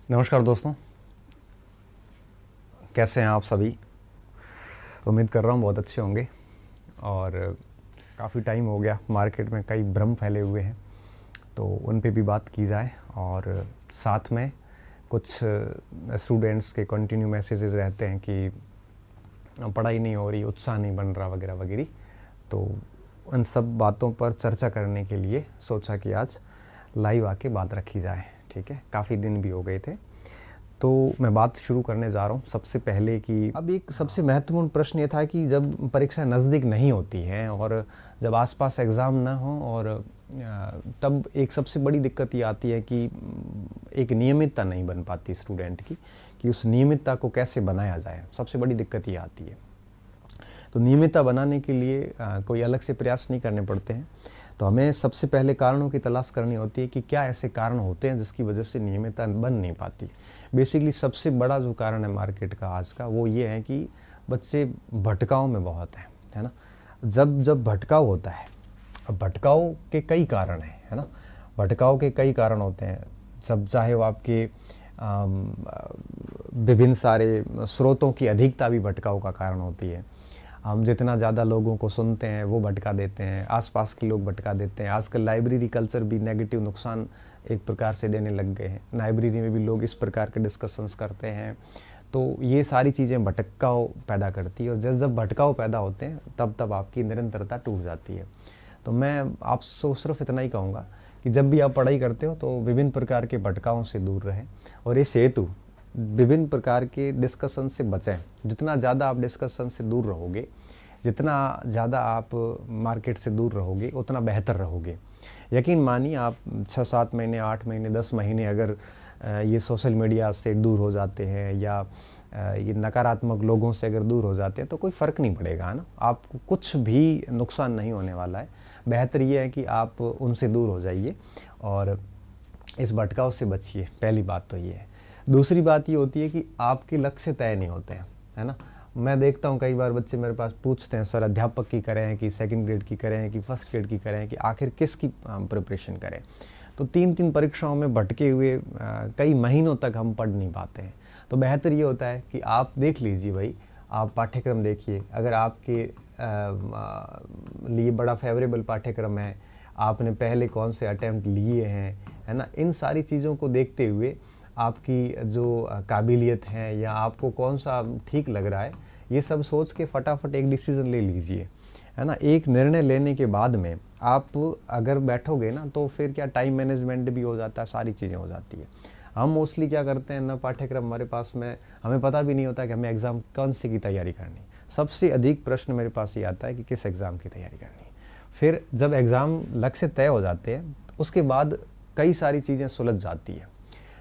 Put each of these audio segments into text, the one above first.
नमस्कार दोस्तों, कैसे हैं आप सभी। उम्मीद कर रहा हूँ बहुत अच्छे होंगे। और काफ़ी टाइम हो गया, मार्केट में कई भ्रम फैले हुए हैं, तो उन पे भी बात की जाए। और साथ में कुछ स्टूडेंट्स के कंटिन्यू मैसेजेस रहते हैं कि पढ़ाई नहीं हो रही, उत्साह नहीं बन रहा वगैरह वगैरह। तो उन सब बातों पर चर्चा करने के लिए सोचा कि आज लाइव आके बात रखी जाए। ठीक है, काफ़ी दिन भी हो गए थे। तो मैं बात शुरू करने जा रहा हूँ सबसे पहले कि अब एक सबसे महत्वपूर्ण प्रश्न ये था कि जब परीक्षा नज़दीक नहीं होती हैं और जब आसपास एग्ज़ाम ना हो, और तब एक सबसे बड़ी दिक्कत ये आती है कि एक नियमितता नहीं बन पाती स्टूडेंट की, कि उस नियमितता को कैसे बनाया जाए। सबसे बड़ी दिक्कत ये आती है। तो नियमितता बनाने के लिए कोई अलग से प्रयास नहीं करने पड़ते हैं। तो हमें सबसे पहले कारणों की तलाश करनी होती है कि क्या ऐसे कारण होते हैं जिसकी वजह से नियमितता बन नहीं पाती। बेसिकली सबसे बड़ा जो कारण है मार्केट का आज का, वो ये है कि बच्चे भटकाव में बहुत हैं, है ना। जब भटकाव होता है, अब भटकाव के कई कारण हैं, है ना। भटकाव के कई कारण होते हैं, सब चाहे वो आपके विभिन्न सारे स्रोतों की अधिकता भी भटकाव का कारण होती है। हम जितना ज़्यादा लोगों को सुनते हैं वो भटका देते हैं, आसपास के लोग भटका देते हैं। आजकल लाइब्रेरी कल्चर भी नेगेटिव नुकसान एक प्रकार से देने लग गए हैं। लाइब्रेरी में भी लोग इस प्रकार के डिस्कशंस करते हैं, तो ये सारी चीज़ें भटकाव पैदा करती है। और जब भटकाव पैदा होते हैं तब आपकी निरंतरता टूट जाती है। तो मैं आपसे सिर्फ इतना ही कहूँगा कि जब भी आप पढ़ाई करते हो तो विभिन्न प्रकार के भटकावों से दूर रहें, और इस हेतु विभिन्न प्रकार के डिस्कशन से बचें। जितना ज़्यादा आप डिस्कशन से दूर रहोगे, जितना ज़्यादा आप मार्केट से दूर रहोगे, उतना बेहतर रहोगे। यकीन मानिए, आप 6-7 महीने, 8 महीने, 10 महीने अगर ये सोशल मीडिया से दूर हो जाते हैं या ये नकारात्मक लोगों से अगर दूर हो जाते हैं तो कोई फ़र्क नहीं पड़ेगा, है ना। आपको कुछ भी नुकसान नहीं होने वाला है। बेहतर ये है कि आप उनसे दूर हो जाइए और इस भटकाव से बचिए। पहली बात तो ये है। दूसरी बात ये होती है कि आपके लक्ष्य तय नहीं होते हैं, है ना। मैं देखता हूँ कई बार बच्चे मेरे पास पूछते हैं, सर अध्यापक की करें कि सेकंड ग्रेड की करें कि फर्स्ट ग्रेड की करें, कि आखिर किसकी प्रिपरेशन करें। तो 3-3 परीक्षाओं में भटके हुए कई महीनों तक हम पढ़ नहीं पाते हैं। तो बेहतर ये होता है कि आप देख लीजिए भाई, आप पाठ्यक्रम देखिए। अगर आपके लिए बड़ा फेवरेबल पाठ्यक्रम है, आपने पहले कौन से अटैम्प्ट लिए हैं, है ना, इन सारी चीज़ों को देखते हुए आपकी जो काबिलियत है या आपको कौन सा ठीक लग रहा है, ये सब सोच के फटाफट एक डिसीज़न ले लीजिए, है ना। एक निर्णय लेने के बाद में आप अगर बैठोगे ना, तो फिर क्या टाइम मैनेजमेंट भी हो जाता है, सारी चीज़ें हो जाती है। हम मोस्टली क्या करते हैं ना, पाठ्यक्रम हमारे पास में, हमें पता भी नहीं होता कि हमें एग्ज़ाम कौन से की तैयारी करनी। सबसे अधिक प्रश्न मेरे पास ये आता है कि किस एग्ज़ाम की तैयारी करनी। फिर जब एग्ज़ाम लक्ष्य तय हो जाते हैं, उसके बाद कई सारी चीज़ें सुलझ जाती है।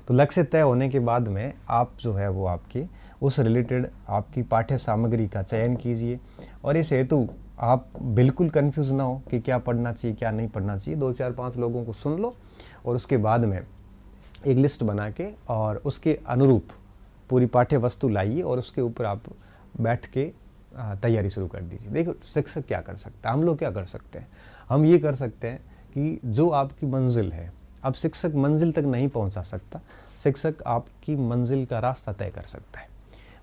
तो लक्ष्य तय होने के बाद में आप जो है वो आपकी उस रिलेटेड आपकी पाठ्य सामग्री का चयन कीजिए। और इस हेतु आप बिल्कुल कंफ्यूज ना हो कि क्या पढ़ना चाहिए क्या नहीं पढ़ना चाहिए। 2-4-5 लोगों को सुन लो और उसके बाद में एक लिस्ट बना के और उसके अनुरूप पूरी पाठ्य वस्तु लाइए और उसके ऊपर आप बैठ के तैयारी शुरू कर दीजिए। देखो, शिक्षक क्या कर सकता है, हम लोग क्या कर सकते हैं। हम ये कर सकते हैं कि जो आपकी मंजिल है, अब शिक्षक मंजिल तक नहीं पहुंचा सकता, शिक्षक आपकी मंजिल का रास्ता तय कर सकता है।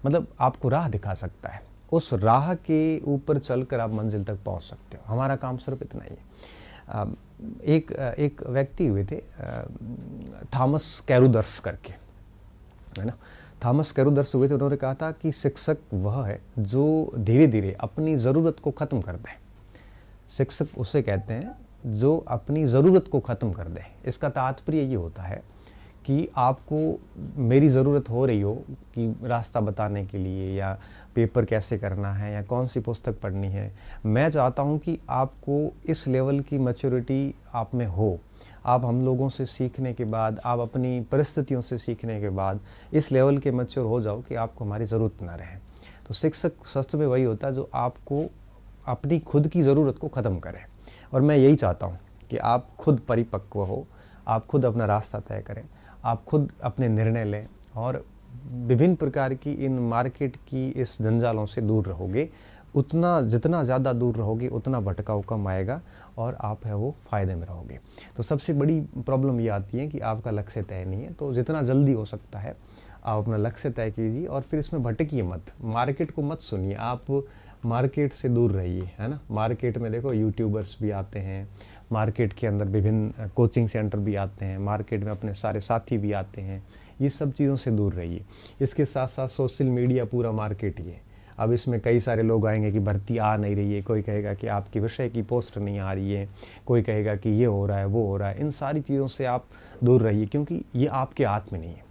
मतलब आपको राह दिखा सकता है, उस राह के ऊपर चलकर आप मंजिल तक पहुंच सकते हो। हमारा काम सिर्फ इतना ही है। एक व्यक्ति हुए थे थॉमस कैरुदर्स करके, है ना। थॉमस कैरुदर्स हुए थे। उन्होंने कहा था कि शिक्षक वह है जो धीरे धीरे अपनी ज़रूरत को ख़त्म कर दे। शिक्षक उसे कहते हैं जो अपनी ज़रूरत को ख़त्म कर दे। इसका तात्पर्य ये होता है कि आपको मेरी ज़रूरत हो रही हो कि रास्ता बताने के लिए, या पेपर कैसे करना है, या कौन सी पुस्तक पढ़नी है। मैं चाहता हूँ कि आपको इस लेवल की मैच्योरिटी आप में हो। आप हम लोगों से सीखने के बाद, आप अपनी परिस्थितियों से सीखने के बाद इस लेवल के मैच्योर हो जाओ कि आपको हमारी ज़रूरत ना रहे। तो शिक्षक सच में वही होता है जो आपको अपनी खुद की ज़रूरत को ख़त्म करे। और मैं यही चाहता हूँ कि आप खुद परिपक्व हो, आप खुद अपना रास्ता तय करें, आप खुद अपने निर्णय लें, और विभिन्न प्रकार की इन मार्केट की इस जंजालों से दूर रहोगे, उतना जितना ज़्यादा दूर रहोगे उतना भटकाव कम आएगा और आप है वो फ़ायदे में रहोगे। तो सबसे बड़ी प्रॉब्लम ये आती है कि आपका लक्ष्य तय नहीं है, तो जितना जल्दी हो सकता है आप अपना लक्ष्य तय कीजिए और फिर इसमें भटकिए मत, मार्केट को मत सुनिए, आप मार्केट से दूर रहिए, है ना। मार्केट में देखो यूट्यूबर्स भी आते हैं, मार्केट के अंदर विभिन्न कोचिंग सेंटर भी आते हैं, मार्केट में अपने सारे साथी भी आते हैं, ये सब चीज़ों से दूर रहिए। इसके साथ साथ सोशल मीडिया पूरा मार्केट ही है। अब इसमें कई सारे लोग आएंगे कि भर्ती आ नहीं रही है, कोई कहेगा कि आपकी विषय की पोस्ट नहीं आ रही है, कोई कहेगा कि ये हो रहा है वो हो रहा है। इन सारी चीज़ों से आप दूर रहिए, क्योंकि ये आपके हाथ में नहीं है।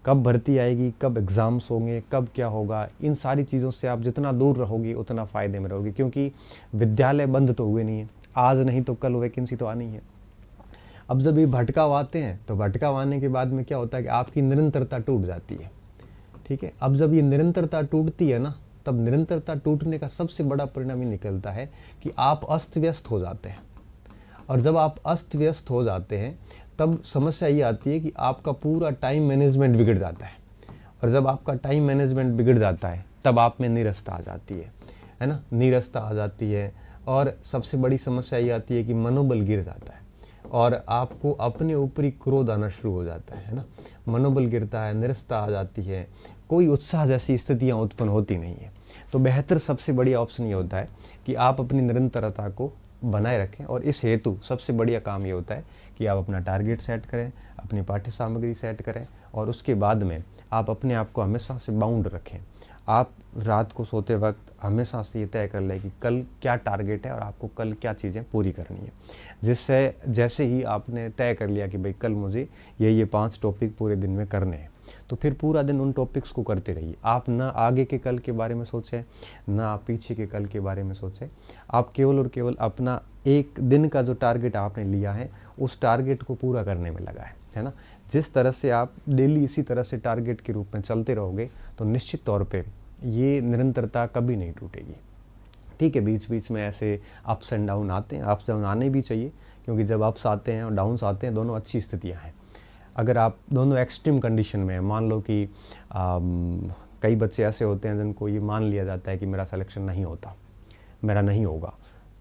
कब भर्ती आएगी, कब एग्ज़ाम्स होंगे, कब क्या होगा, इन सारी चीज़ों से आप जितना दूर रहोगे उतना फ़ायदे में रहोगे, क्योंकि विद्यालय बंद तो हुए नहीं है, आज नहीं तो कल वैकेंसी तो आनी है। अब जब ये भटकाव आते हैं तो भटकाव आने के बाद में क्या होता है कि आपकी निरंतरता टूट जाती है, ठीक है। अब जब ये निरंतरता टूटती है ना, तब निरंतरता टूटने का सबसे बड़ा परिणाम ये निकलता है कि आप अस्त व्यस्त हो जाते हैं। और जब आप अस्त व्यस्त हो जाते हैं तब समस्या ये आती है कि आपका पूरा टाइम मैनेजमेंट बिगड़ जाता है। और जब आपका टाइम मैनेजमेंट बिगड़ जाता है तब आप में नीरसता आ जाती है ना, नीरसता आ जाती है। और सबसे बड़ी समस्या ये आती है कि मनोबल गिर जाता है और आपको अपने ऊपर ही क्रोध आना शुरू हो जाता है ना। मनोबल गिरता है, निरसता आ जाती है, कोई उत्साह जैसी स्थितियाँ उत्पन्न होती नहीं है। तो बेहतर सबसे बढ़िया ऑप्शन ये होता है कि आप अपनी निरंतरता को बनाए रखें, और इस हेतु सबसे बढ़िया काम ये होता है कि आप अपना टारगेट सेट करें, अपनी पाठ्य सामग्री सेट करें, और उसके बाद में आप अपने आप को हमेशा से बाउंड रखें। आप रात को सोते वक्त हमेशा से ये तय कर लें कि कल क्या टारगेट है और आपको कल क्या चीज़ें पूरी करनी है। जिससे जैसे ही आपने तय कर लिया कि भाई कल मुझे ये 5 टॉपिक पूरे दिन में करने हैं, तो फिर पूरा दिन उन टॉपिक्स को करते रहिए। आप ना आगे के कल के बारे में सोचें, ना आप पीछे के कल के बारे में सोचें। आप केवल और केवल अपना एक दिन का जो टारगेट आपने लिया है उस टारगेट को पूरा करने में लगा है ना। जिस तरह से आप डेली इसी तरह से टारगेट के रूप में चलते रहोगे तो निश्चित तौर पे ये निरंतरता कभी नहीं टूटेगी। ठीक है, बीच बीच में ऐसे अप्स एंड डाउन आते हैं, अप्स डाउन आने भी चाहिए, क्योंकि जब अप्स आते हैं और डाउन्स आते हैं दोनों अच्छी स्थितियाँ हैं। अगर आप दोनों एक्सट्रीम कंडीशन में, मान लो कि कई बच्चे ऐसे होते हैं जिनको ये मान लिया जाता है कि मेरा सिलेक्शन नहीं होता, मेरा नहीं होगा,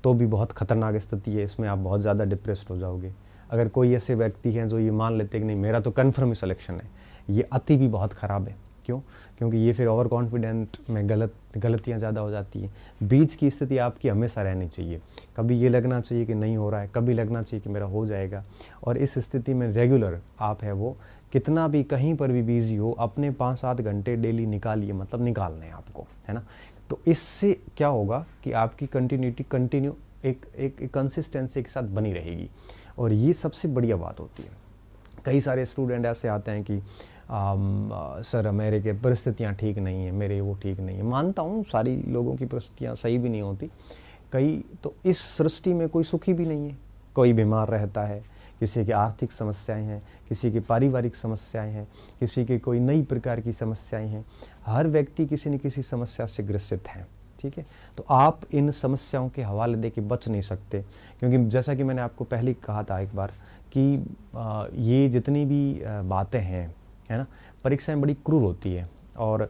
तो भी बहुत ख़तरनाक स्थिति है, इसमें आप बहुत ज़्यादा डिप्रेस्ड हो जाओगे। अगर कोई ऐसे व्यक्ति हैं जो ये मान लेते हैं कि नहीं मेरा तो कन्फर्म ही सिलेक्शन है, ये अति भी बहुत ख़राब है। क्यों? क्योंकि ये फिर ओवर कॉन्फिडेंट में गलतियाँ ज़्यादा हो जाती हैं। बीच की स्थिति आपकी हमेशा रहनी चाहिए, कभी ये लगना चाहिए कि नहीं हो रहा है, कभी लगना चाहिए कि मेरा हो जाएगा। और इस स्थिति में रेगुलर आप है वो कितना भी कहीं पर भी बिजी हो, अपने 5-7 घंटे डेली निकालिए, मतलब निकालने हैं आपको, है ना। तो इससे क्या होगा कि आपकी कंटिन्यू एक कंसिस्टेंसी के साथ बनी रहेगी, और ये सबसे बढ़िया बात होती है। कई सारे स्टूडेंट ऐसे आते हैं कि सर मेरे के परिस्थितियाँ ठीक नहीं है, मेरे वो ठीक नहीं है। मानता हूँ सारी लोगों की परिस्थितियाँ सही भी नहीं होती, कई तो इस सृष्टि में कोई सुखी भी नहीं है। कोई बीमार रहता है, किसी की आर्थिक समस्याएं हैं, किसी की पारिवारिक समस्याएं हैं, किसी की कोई नई प्रकार की समस्याएं हैं। हर व्यक्ति किसी न किसी समस्या से ग्रसित है, ठीक है। तो आप इन समस्याओं के हवाले दे के बच नहीं सकते, क्योंकि जैसा कि मैंने आपको पहले ही कहा था एक बार कि ये जितनी भी बातें हैं, है ना, परीक्षाएं बड़ी क्रूर होती है। और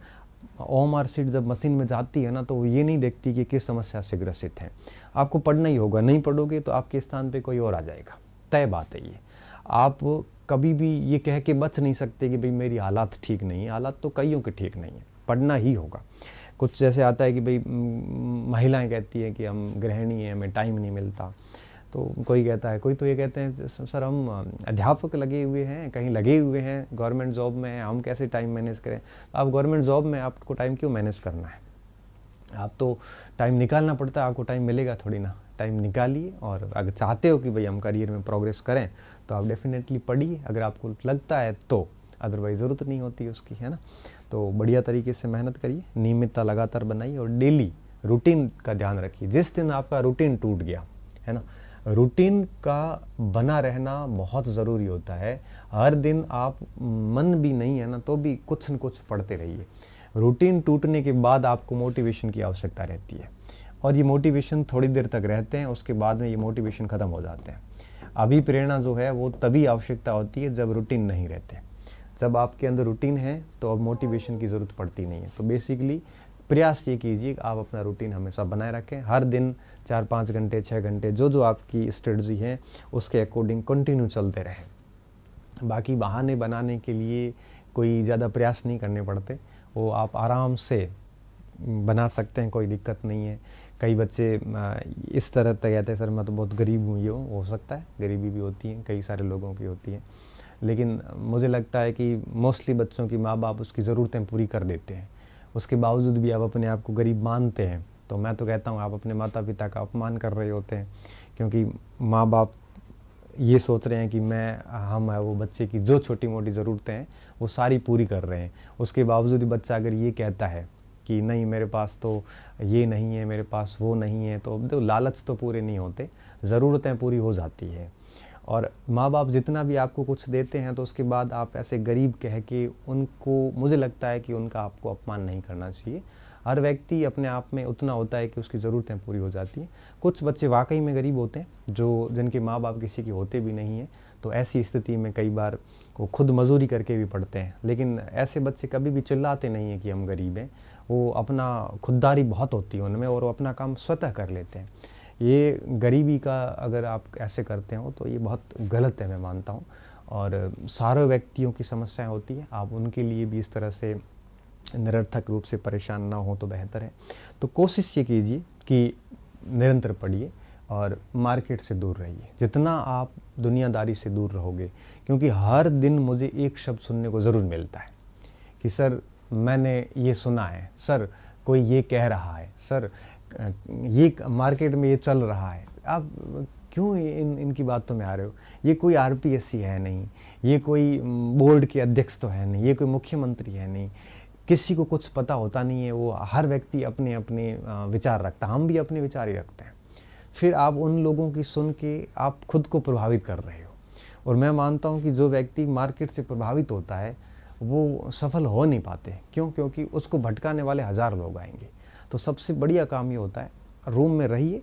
OMR शीट जब मशीन में जाती है ना, तो वो ये नहीं देखती कि किस समस्या से ग्रसित हैं। आपको पढ़ना ही होगा, नहीं पढ़ोगे तो आपके स्थान पे कोई और आ जाएगा, तय बात है ये। आप कभी भी ये कह के बच नहीं सकते कि भाई मेरी हालात ठीक नहीं है, हालात तो कईयों के ठीक नहीं है, पढ़ना ही होगा। कुछ जैसे आता है कि भाई महिलाएं कहती हैं कि हम गृहिणी हैं, हमें टाइम नहीं मिलता। तो कोई कहता है, कोई तो ये कहते हैं सर हम अध्यापक लगे हुए हैं, कहीं लगे हुए हैं, गवर्नमेंट जॉब में हैं, हम कैसे टाइम मैनेज करें। तो आप गवर्नमेंट जॉब में आपको टाइम क्यों मैनेज करना है? आप तो टाइम निकालना पड़ता है, आपको टाइम मिलेगा थोड़ी ना। टाइम निकालिए, और अगर चाहते हो कि भाई हम करियर में प्रोग्रेस करें तो आप डेफिनेटली पढ़िए, अगर आपको लगता है तो, अदरवाइज ज़रूरत नहीं होती उसकी, है ना। तो बढ़िया तरीके से मेहनत करिए, नियमितता लगातार बनाइए, और डेली रूटीन का ध्यान रखिए। जिस दिन आपका रूटीन टूट गया, है ना, रूटीन का बना रहना बहुत ज़रूरी होता है। हर दिन आप मन भी नहीं है ना तो भी कुछ न कुछ पढ़ते रहिए। रूटीन टूटने के बाद आपको मोटिवेशन की आवश्यकता रहती है, और ये मोटिवेशन थोड़ी देर तक रहते हैं, उसके बाद में ये मोटिवेशन ख़त्म हो जाते हैं। अभी प्रेरणा जो है वो तभी आवश्यकता होती है जब रूटीन नहीं रहते। जब आपके अंदर रूटीन है तो अब मोटिवेशन की ज़रूरत पड़ती नहीं है। तो बेसिकली प्रयास ये कीजिए कि आप अपना रूटीन हमेशा बनाए रखें, हर दिन 4-5 घंटे 6 घंटे जो आपकी स्ट्रेटजी है उसके अकॉर्डिंग कंटिन्यू चलते रहें। बाकी बहाने बनाने के लिए कोई ज़्यादा प्रयास नहीं करने पड़ते, वो आप आराम से बना सकते हैं, कोई दिक्कत नहीं है। कई बच्चे इस तरह तक कहते हैं सर मैं तो बहुत गरीब हूँ, ये हो सकता है, गरीबी भी होती है, कई सारे लोगों की होती है, लेकिन मुझे लगता है कि मोस्टली बच्चों की माँ बाप उसकी ज़रूरतें पूरी कर देते हैं। उसके बावजूद भी आप अपने आप को गरीब मानते हैं, तो मैं तो कहता हूँ आप अपने माता पिता का अपमान कर रहे होते हैं, क्योंकि माँ बाप ये सोच रहे हैं कि हम है वो बच्चे की जो छोटी मोटी ज़रूरतें हैं वो सारी पूरी कर रहे हैं। उसके बावजूद भी बच्चा अगर ये कहता है कि नहीं मेरे पास तो ये नहीं है, मेरे पास वो नहीं है, तो लालच तो पूरे नहीं होते, ज़रूरतें पूरी हो जाती है। और माँ बाप जितना भी आपको कुछ देते हैं तो उसके बाद आप ऐसे गरीब कह के उनको, मुझे लगता है कि उनका आपको अपमान नहीं करना चाहिए। हर व्यक्ति अपने आप में उतना होता है कि उसकी ज़रूरतें पूरी हो जाती हैं। कुछ बच्चे वाकई में गरीब होते हैं जिनके माँ बाप किसी के होते भी नहीं हैं, तो ऐसी स्थिति में कई बार वो खुद मजदूरी करके भी पढ़ते हैं, लेकिन ऐसे बच्चे कभी भी चिल्लाते नहीं हैं कि हम गरीब हैं। वो अपना खुददारी बहुत होती है उनमें और वो अपना काम स्वतः कर लेते हैं। ये गरीबी का अगर आप ऐसे करते हो तो ये बहुत गलत है, मैं मानता हूँ। और सारे व्यक्तियों की समस्याएं होती है, आप उनके लिए भी इस तरह से निरर्थक रूप से परेशान ना हो तो बेहतर है। तो कोशिश ये कीजिए कि निरंतर पढ़िए और मार्केट से दूर रहिए, जितना आप दुनियादारी से दूर रहोगे, क्योंकि हर दिन मुझे एक शब्द सुनने को ज़रूर मिलता है कि सर मैंने ये सुना है, सर कोई ये कह रहा है, सर ये मार्केट में ये चल रहा है। आप क्यों इनकी बातों में आ रहे हो? ये कोई आरपीएससी है नहीं, ये कोई बोर्ड के अध्यक्ष तो है नहीं, ये कोई मुख्यमंत्री है नहीं, किसी को कुछ पता होता नहीं है। वो हर व्यक्ति अपने अपने विचार रखता है, हम भी अपने विचार ही रखते हैं। फिर आप उन लोगों की सुन के आप खुद को प्रभावित कर रहे हो। और मैं मानता हूँ कि जो व्यक्ति मार्केट से प्रभावित होता है वो सफल हो नहीं पाते। क्यों? क्योंकि उसको भटकाने वाले 1000 लोग आएंगे। तो सबसे बढ़िया काम ये होता है, रूम में रहिए,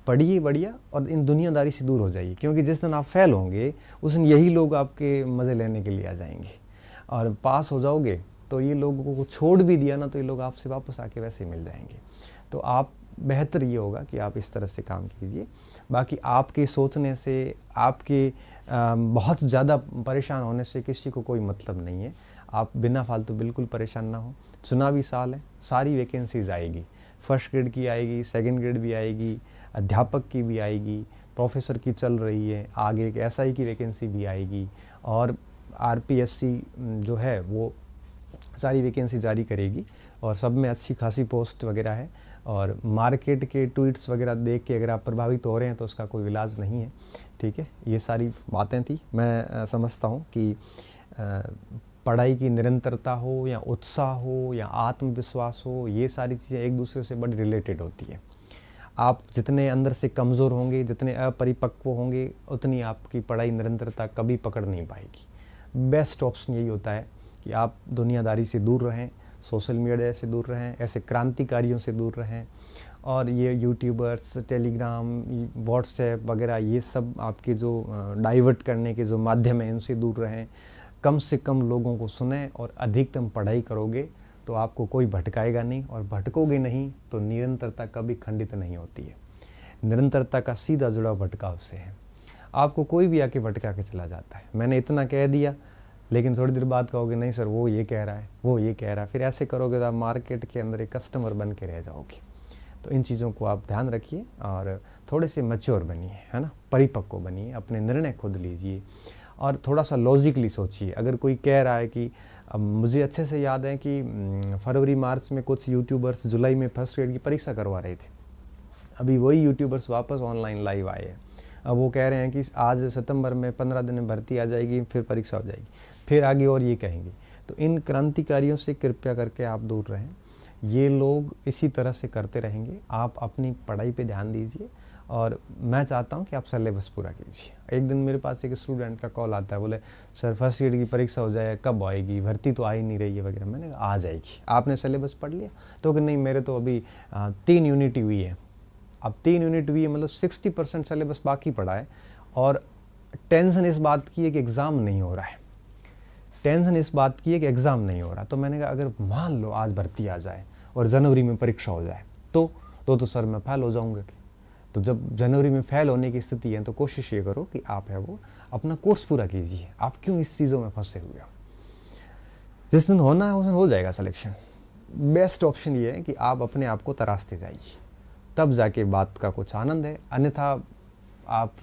पढ़िए बढ़िया, और इन दुनियादारी से दूर हो जाइए, क्योंकि जिस दिन आप फेल होंगे उस दिन यही लोग आपके मज़े लेने के लिए आ जाएंगे। और पास हो जाओगे तो ये लोगों को छोड़ भी दिया ना तो ये लोग आपसे वापस आके वैसे ही मिल जाएंगे। तो आप बेहतर ये होगा कि आप इस तरह से काम कीजिए। बाकी आपके सोचने से, आपके बहुत ज़्यादा परेशान होने से किसी को कोई मतलब नहीं है। आप बिना फालतू बिल्कुल परेशान ना हो। चुनावी साल है, सारी वैकेंसीज आएगी, फर्स्ट ग्रेड की आएगी, सेकंड ग्रेड भी आएगी, अध्यापक की भी आएगी, प्रोफेसर की चल रही है, आगे एक एसआई की वैकेंसी भी आएगी, और आरपीएससी जो है वो सारी वैकेंसी जारी करेगी, और सब में अच्छी खासी पोस्ट वगैरह है। और मार्केट के ट्वीट्स वगैरह देख के अगर आप प्रभावित हो रहे हैं तो उसका कोई इलाज नहीं है। ठीक है, ये सारी बातें थी। मैं समझता हूँ कि पढ़ाई की निरंतरता हो या उत्साह हो या आत्मविश्वास हो, ये सारी चीज़ें एक दूसरे से बड़ी रिलेटेड होती है। आप जितने अंदर से कमज़ोर होंगे, जितने अपरिपक्व होंगे, उतनी आपकी पढ़ाई निरंतरता कभी पकड़ नहीं पाएगी। बेस्ट ऑप्शन यही होता है कि आप दुनियादारी से दूर रहें, सोशल मीडिया से दूर रहें, ऐसे क्रांतिकारियों से दूर रहें, और ये यूट्यूबर्स, टेलीग्राम, व्हाट्सएप वगैरह, ये सब आपके जो डाइवर्ट करने के जो माध्यम हैं इनसे दूर रहें। कम से कम लोगों को सुनें और अधिकतम पढ़ाई करोगे तो आपको कोई भटकाएगा नहीं, और भटकोगे नहीं तो निरंतरता कभी खंडित नहीं होती है। निरंतरता का सीधा जुड़ाव भटकाव से है। आपको कोई भी आके भटका के चला जाता है, मैंने इतना कह दिया, लेकिन थोड़ी देर बाद कहोगे नहीं सर वो ये कह रहा है, वो ये कह रहा है। फिर ऐसे करोगे तो आप मार्केट के अंदर एक कस्टमर बन के रह जाओगे। तो इन चीज़ों को आप ध्यान रखिए और थोड़े से मैच्योर बनिए, है ना, परिपक्व बनिए, अपने निर्णय खुद लीजिए और थोड़ा सा लॉजिकली सोचिए। अगर कोई कह रहा है कि मुझे अच्छे से याद है कि फरवरी मार्च में कुछ यूट्यूबर्स जुलाई में फर्स्ट ग्रेड की परीक्षा करवा रहे थे, अभी वही यूट्यूबर्स वापस ऑनलाइन लाइव आए हैं। अब वो कह रहे हैं कि आज सितंबर में 15 दिन में भर्ती आ जाएगी, फिर परीक्षा हो जाएगी, फिर आगे और ये कहेंगे। तो इन क्रांतिकारियों से कृपया करके आप दूर रहें। ये लोग इसी तरह से करते रहेंगे। आप अपनी पढ़ाई पे ध्यान दीजिए और मैं चाहता हूँ कि आप सिलेबस पूरा कीजिए। एक दिन मेरे पास एक स्टूडेंट का कॉल आता है, बोले सर फर्स्ट ईयर की परीक्षा हो जाए, कब आएगी, भर्ती तो आ ही नहीं रही है वगैरह। मैंने कहा आ जाएगी। आपने सिलेबस पढ़ लिया? तो कि नहीं मेरे तो अभी 3 यूनिट हुई है। अब 3 यूनिट हुई है मतलब 60% सिलेबस बाकी पड़ा है, और टेंशन इस बात की है कि एग्ज़ाम नहीं हो रहा है, टेंशन इस बात की है कि एग्ज़ाम नहीं हो रहा। तो मैंने कहा अगर मान लो आज भर्ती आ जाए और जनवरी में परीक्षा हो जाए तो सर मैं फेल हो जाऊंगा। तो जब जनवरी में फेल होने की स्थिति है तो कोशिश ये करो कि आप है वो अपना कोर्स पूरा कीजिए। आप क्यों इस चीज़ों में फंसे हुए हो? जिस दिन होना है उस दिन हो जाएगा सिलेक्शन। बेस्ट ऑप्शन ये है कि आप अपने आप को तराशते जाइए, तब जाके बात का कुछ आनंद है। अन्यथा आप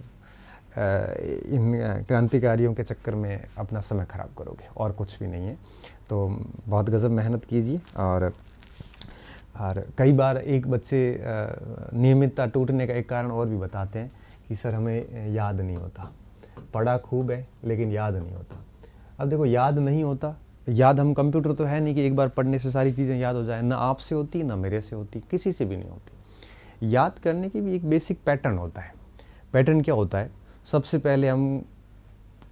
इन क्रांतिकारियों के चक्कर में अपना समय खराब करोगे और कुछ भी नहीं है। तो बहुत गज़ब मेहनत कीजिए। और कई बार एक बच्चे नियमितता टूटने का एक कारण और भी बताते हैं कि सर हमें याद नहीं होता, पढ़ा खूब है लेकिन याद नहीं होता। अब देखो, याद नहीं होता, याद हम कंप्यूटर तो है नहीं कि एक बार पढ़ने से सारी चीज़ें याद हो जाए। ना आपसे होती, ना मेरे से होती, किसी से भी नहीं होती। याद करने की भी एक बेसिक पैटर्न होता है। पैटर्न क्या होता है? सबसे पहले हम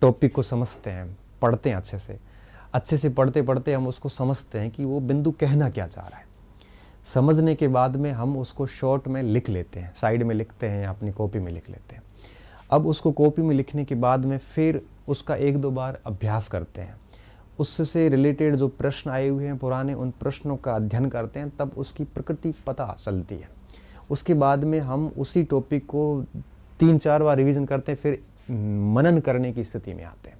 टॉपिक को समझते हैं, पढ़ते हैं अच्छे से पढ़ते पढ़ते हम उसको समझते हैं कि वो बिंदु कहना क्या चाह रहा है। समझने के बाद में हम उसको शॉर्ट में लिख लेते हैं, साइड में लिखते हैं या अपनी कॉपी में लिख लेते हैं। अब उसको कॉपी में लिखने के बाद में फिर उसका 1-2 बार अभ्यास करते हैं। उससे रिलेटेड जो प्रश्न आए हुए हैं पुराने, उन प्रश्नों का अध्ययन करते हैं, तब उसकी प्रकृति पता चलती है। उसके बाद में हम उसी टॉपिक को 3-4 बार रिवीजन करते हैं, फिर मनन करने की स्थिति में आते हैं।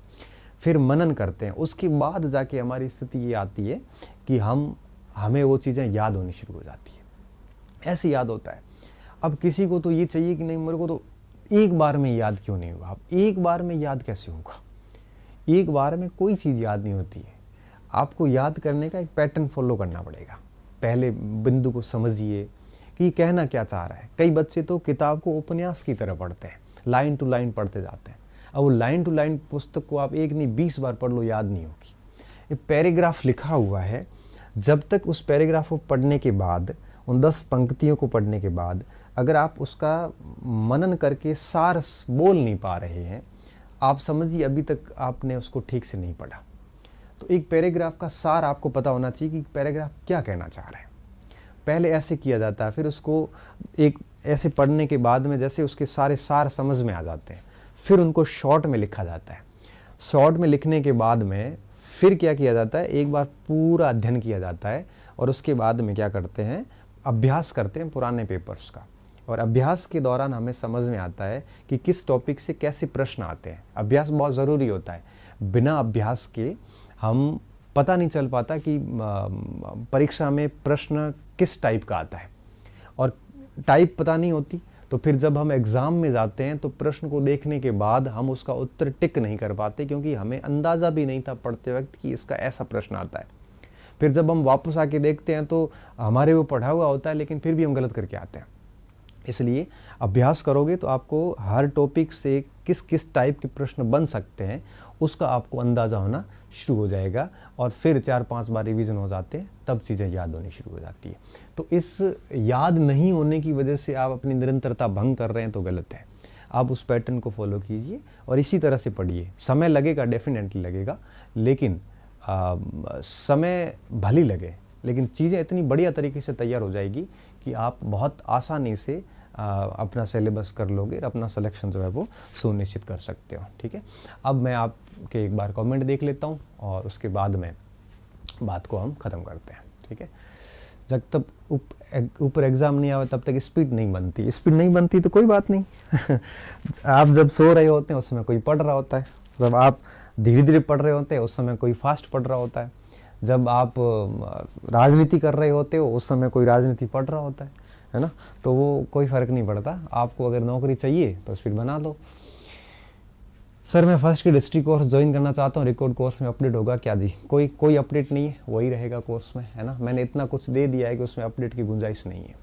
फिर मनन करते हैं, उसके बाद जाके हमारी स्थिति ये आती है कि हमें वो चीज़ें याद होनी शुरू हो जाती है। ऐसे याद होता है। अब किसी को तो ये चाहिए कि नहीं, मेरे को तो एक बार में याद क्यों नहीं हुआ। अब एक बार में याद कैसे होगा? एक बार में कोई चीज़ याद नहीं होती है। आपको याद करने का एक पैटर्न फॉलो करना पड़ेगा। पहले बिंदु को समझिए कि कहना क्या चाह रहा है। कई बच्चे तो किताब को उपन्यास की तरह पढ़ते हैं, लाइन टू लाइन पढ़ते जाते हैं। अब वो लाइन टू लाइन पुस्तक को आप 1 नहीं 20 बार पढ़ लो, याद नहीं होगी। ये पैराग्राफ लिखा हुआ है, जब तक उस पैराग्राफ को पढ़ने के बाद, उन 10 पंक्तियों को पढ़ने के बाद अगर आप उसका मनन करके सार बोल नहीं पा रहे हैं, आप समझिए अभी तक आपने उसको ठीक से नहीं पढ़ा। तो एक पैराग्राफ का सार आपको पता होना चाहिए कि पैराग्राफ क्या कहना चाह रहा है। पहले ऐसे किया जाता है, फिर उसको एक ऐसे पढ़ने के बाद में जैसे उसके सारे सार समझ में आ जाते हैं, फिर उनको शॉर्ट में लिखा जाता है। शॉर्ट में लिखने के बाद में फिर क्या किया जाता है, एक बार पूरा अध्ययन किया जाता है और उसके बाद में क्या करते हैं, अभ्यास करते हैं पुराने पेपर्स का। और अभ्यास के दौरान हमें समझ में आता है कि किस टॉपिक से कैसे प्रश्न आते हैं। अभ्यास बहुत ज़रूरी होता है। बिना अभ्यास के हम पता नहीं चल पाता कि परीक्षा में प्रश्न किस टाइप का आता है, और टाइप पता नहीं होती तो फिर जब हम एग्ज़ाम में जाते हैं तो प्रश्न को देखने के बाद हम उसका उत्तर टिक नहीं कर पाते, क्योंकि हमें अंदाज़ा भी नहीं था पढ़ते वक्त कि इसका ऐसा प्रश्न आता है। फिर जब हम वापस आके देखते हैं तो हमारे वो पढ़ा हुआ होता है, लेकिन फिर भी हम गलत करके आते हैं। इसलिए अभ्यास करोगे तो आपको हर टॉपिक से किस किस टाइप के प्रश्न बन सकते हैं उसका आपको अंदाज़ा होना शुरू हो जाएगा, और फिर 4-5 बार रिवीजन हो जाते हैं, तब चीज़ें याद होनी शुरू हो जाती है। तो इस याद नहीं होने की वजह से आप अपनी निरंतरता भंग कर रहे हैं तो गलत है। आप उस पैटर्न को फॉलो कीजिए और इसी तरह से पढ़िए। समय लगेगा, डेफिनेटली लगेगा, लेकिन समय भली लगे, लेकिन चीज़ें इतनी बढ़िया तरीके से तैयार हो जाएगी कि आप बहुत आसानी से अपना सिलेबस कर लोगे और अपना सिलेक्शन जो है वो सुनिश्चित कर सकते हो। ठीक है, अब मैं आपके एक बार कमेंट देख लेता हूँ और उसके बाद में बात को हम ख़त्म करते हैं। ठीक है, जब तक ऊपर एग्ज़ाम नहीं आवे तब तक स्पीड नहीं बनती। स्पीड नहीं बनती तो कोई बात नहीं आप जब सो रहे होते हैं उस समय कोई पढ़ रहा होता है, जब आप धीरे धीरे पढ़ रहे होते हैं उस समय कोई फास्ट पढ़ रहा होता है, जब आप राजनीति कर रहे होते हो उस समय कोई राजनीति पढ़ रहा होता है ना। तो वो कोई फ़र्क नहीं पड़ता। आपको अगर नौकरी चाहिए तो स्पीड बना लो। सर मैं first aid history course join करना चाहता हूँ, रिकॉर्ड कोर्स में अपडेट होगा क्या? जी कोई अपडेट नहीं है, वही रहेगा कोर्स में, है ना। मैंने इतना कुछ दे दिया है कि उसमें अपडेट की गुंजाइश नहीं है।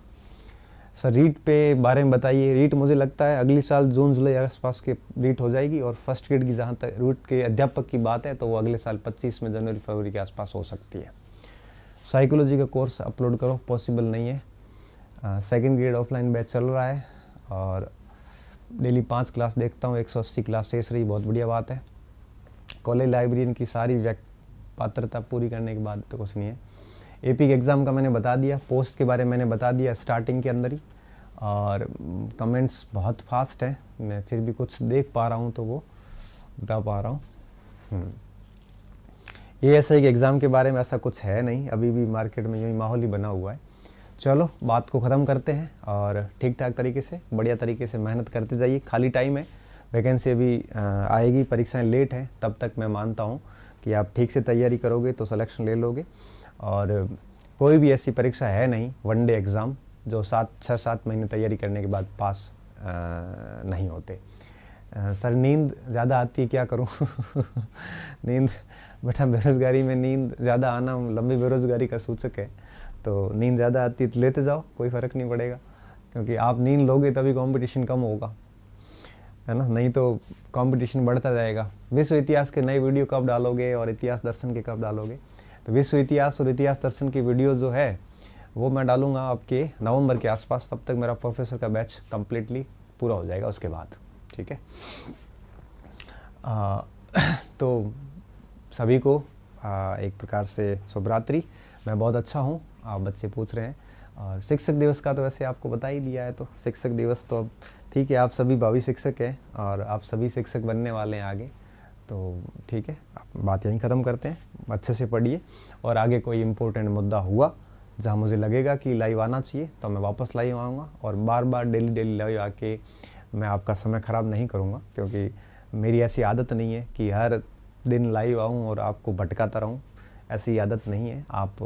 सर रीट पे बारे में बताइए। रीट मुझे लगता है अगली साल जून जुलाई आसपास के रीट हो जाएगी, और फर्स्ट ग्रेड की जहाँ तक रूट के अध्यापक की बात है तो वो अगले साल 25 में जनवरी फरवरी के आसपास हो सकती है। साइकोलॉजी का कोर्स अपलोड करो, पॉसिबल नहीं है। सेकंड ग्रेड ऑफलाइन बैच चल रहा है और डेली 5 क्लास देखता हूँ, 180 क्लास शेष रही, बहुत बढ़िया बात है। कॉलेज लाइब्रेरियन की सारी पात्रता पूरी करने के बाद तो कुछ नहीं है। एपी के एग्ज़ाम का मैंने बता दिया, पोस्ट के बारे में मैंने बता दिया स्टार्टिंग के अंदर ही, और कमेंट्स बहुत फास्ट है, मैं फिर भी कुछ देख पा रहा हूँ तो वो बता पा रहा हूँ। एएसआई के एग्ज़ाम के बारे में ऐसा कुछ है नहीं, अभी भी मार्केट में यही माहौल ही बना हुआ है। चलो बात को ख़त्म करते हैं और ठीक ठाक तरीके से बढ़िया तरीके से मेहनत करते जाइए। खाली टाइम है, वैकेंसी अभी आएगी, परीक्षाएं लेट हैं, तब तक मैं मानता हूँ कि आप ठीक से तैयारी करोगे तो सिलेक्शन ले लोगे। और कोई भी ऐसी परीक्षा है नहीं वनडे एग्ज़ाम जो 6-7 महीने तैयारी करने के बाद पास नहीं होते। सर नींद ज़्यादा आती है, क्या करूँ? नींद बेटा, बेरोज़गारी में नींद ज़्यादा आना लंबी बेरोज़गारी का सूचक है। तो नींद ज़्यादा आती है तो लेते जाओ, कोई फ़र्क नहीं पड़ेगा, क्योंकि आप नींद लोगे तभी कंपटीशन कम होगा, है ना, नहीं तो कंपटीशन बढ़ता जाएगा। विश्व इतिहास के नए वीडियो कब डालोगे और इतिहास दर्शन के कब डालोगे? तो विश्व इतिहास और इतिहास दर्शन की वीडियो जो है वो मैं डालूँगा आपके नवंबर के आसपास। तब तक मेरा प्रोफेसर का बैच कम्प्लीटली पूरा हो जाएगा उसके बाद, ठीक है। तो सभी को एक प्रकार से शुभ रात्रि। मैं बहुत अच्छा हूँ, आप बच्चे पूछ रहे हैं। और शिक्षक दिवस का तो वैसे आपको बता ही दिया है, तो शिक्षक दिवस तो अब ठीक है, आप सभी भावी शिक्षक हैं और आप सभी शिक्षक बनने वाले हैं आगे, तो ठीक है, बात यहीं ख़त्म करते हैं। अच्छे से पढ़िए और आगे कोई इम्पोर्टेंट मुद्दा हुआ जहाँ मुझे लगेगा कि लाइव आना चाहिए तो मैं वापस लाइव आऊँगा। और बार बार डेली लाइव आके मैं आपका समय ख़राब नहीं करूँगा, क्योंकि मेरी ऐसी आदत नहीं है कि हर दिन लाइव आऊँ और आपको भटकाता रहूँ, ऐसी आदत नहीं है। आप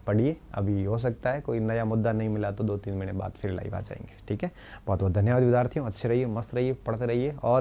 पढ़िए, अभी हो सकता है कोई नया मुद्दा नहीं मिला तो 2-3 महीने बाद फिर लाइव आ जाएंगे, ठीक है। बहुत बहुत धन्यवाद विद्यार्थियों, अच्छे रहिए, मस्त रहिए, पढ़ते रहिए और